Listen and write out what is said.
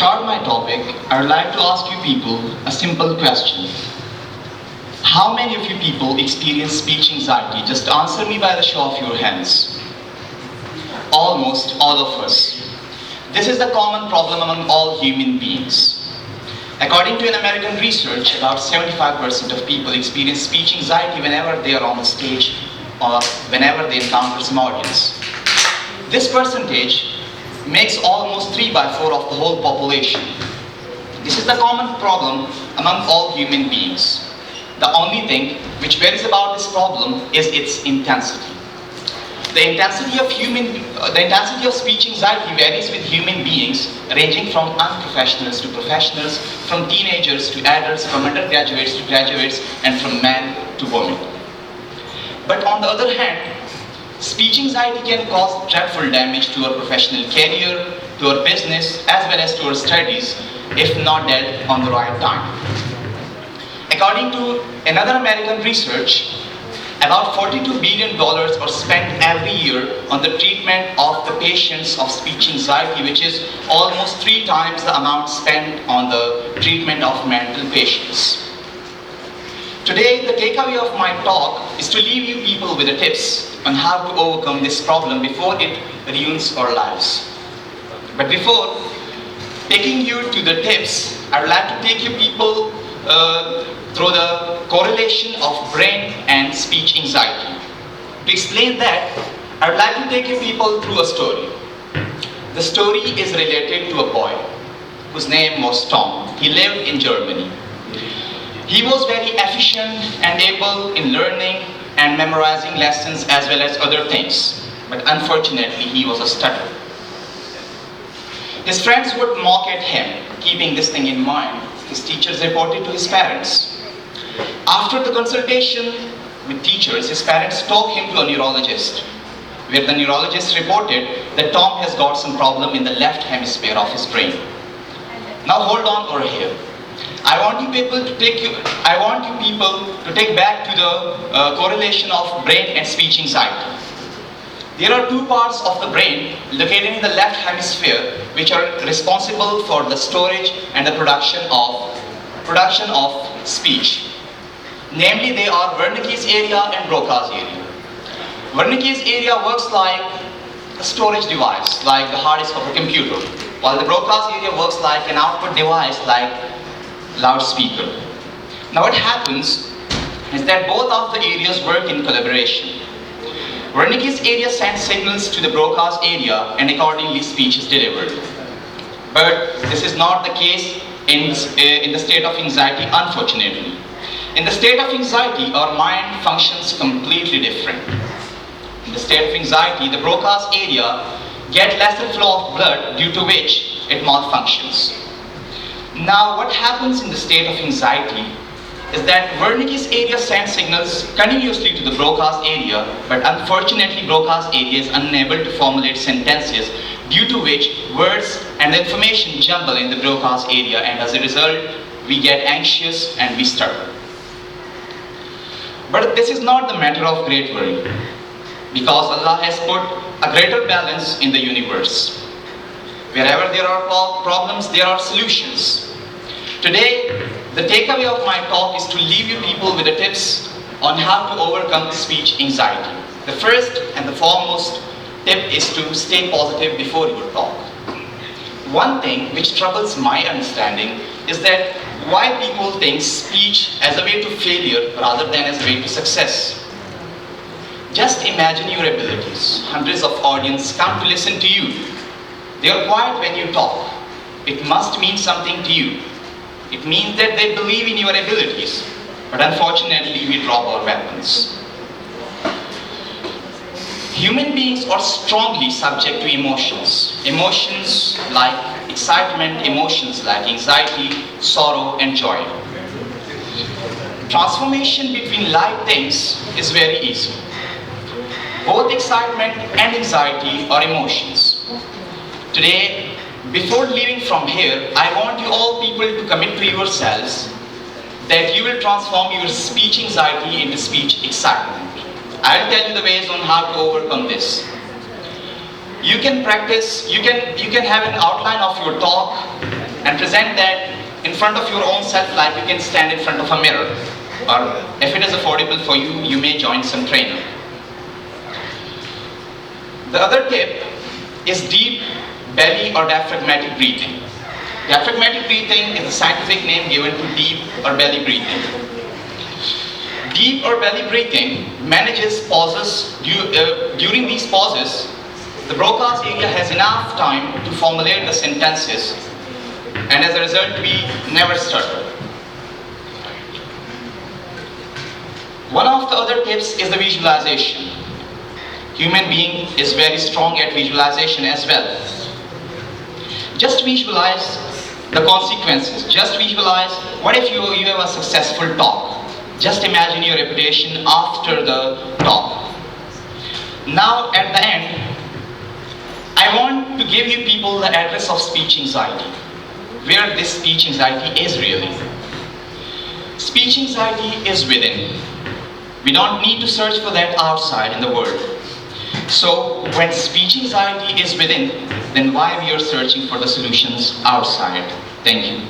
start my topic, I would like to ask you people a simple question. How many of you people experience speech anxiety? Just answer me by the show of your hands. Almost all of us. This is the common problem among all human beings. According to an American research, about 75% of people experience speech anxiety whenever they are on the stage or whenever they encounter some audience. This percentage makes almost 3 by 4 of the whole population. This is the common problem among all human beings. The only thing which varies about this problem is its intensity. The intensity of speech anxiety varies with human beings, ranging from unprofessionals to professionals, from teenagers to adults, from undergraduates to graduates, and from men to women. But on the other hand, speech anxiety can cause dreadful damage to our professional career, to our business, as well as to our studies, if not dealt on the right time. According to another American research, about $42 billion are spent every year on the treatment of the patients of speech anxiety, which is almost 3 times the amount spent on the treatment of mental patients. Today, the takeaway of my talk is to leave you people with the tips on how to overcome this problem before it ruins our lives. But before taking you to the tips, I would like to take you people through the correlation of brain and speech anxiety. To explain that, I would like to take you people through a story. The story is related to a boy whose name was Tom. He lived in Germany. He was very efficient and able in learning and memorizing lessons as well as other things. But unfortunately, he was a stutterer. His friends would mock at him. Keeping this thing in mind, his teachers reported to his parents. After the consultation with teachers, his parents took him to a neurologist, where the neurologist reported that Tom has got some problem in the left hemisphere of his brain. Now hold on over here. I want you people to take back to the correlation of brain and speech anxiety. There are 2 parts of the brain located in the left hemisphere which are responsible for the storage and the production of speech. Namely, they are Wernicke's area and Broca's area. Wernicke's area works like a storage device, like the hard disk of a computer, while the Broca's area works like an output device, like loudspeaker. Now what happens is that both of the areas work in collaboration. Wernicke's area sends signals to the Broca's area and accordingly speech is delivered. But this is not the case in the state of anxiety, unfortunately. In the state of anxiety, our mind functions completely different. In the state of anxiety, the Broca's area gets lesser flow of blood, due to which it malfunctions. Now what happens in the state of anxiety is that Wernicke's area sends signals continuously to the Broca's area, but unfortunately Broca's area is unable to formulate sentences, due to which words and information jumble in the Broca's area, and as a result we get anxious and we stutter. But this is not the matter of great worry, because Allah has put a greater balance in the universe. Wherever there are problems, there are solutions. Today, the takeaway of my talk is to leave you people with the tips on how to overcome speech anxiety. The first and the foremost tip is to stay positive before your talk. One thing which troubles my understanding is that why people think speech as a way to failure rather than as a way to success. Just imagine your abilities. Hundreds of audience come to listen to you. They are quiet when you talk. It must mean something to you. It means that they believe in your abilities. But unfortunately, we drop our weapons. Human beings are strongly subject to emotions. Emotions like excitement, emotions like anxiety, sorrow, and joy. Transformation between like things is very easy. Both excitement and anxiety are emotions. Today, before leaving from here, I want you all people to commit to yourselves that you will transform your speech anxiety into speech excitement. I'll tell you the ways on how to overcome this. You can practice, you can have an outline of your talk and present that in front of your own self like you can stand in front of a mirror. Or if it is affordable for you, you may join some trainer. The other tip is deep belly or diaphragmatic breathing. Diaphragmatic breathing is a scientific name given to deep or belly breathing. Deep or belly breathing manages pauses. During these pauses, the Broca's area has enough time to formulate the sentences, and as a result, we never stutter. One of the other tips is the visualization. Human being is very strong at visualization as well. Just visualize the consequences. Just visualize, what if you have a successful talk? Just imagine your reputation after the talk. Now at the end, I want to give you people the address of speech anxiety, where this speech anxiety is really. Speech anxiety is within. We don't need to search for that outside in the world. So when speech anxiety is within, then why we are searching for the solutions outside? Thank you.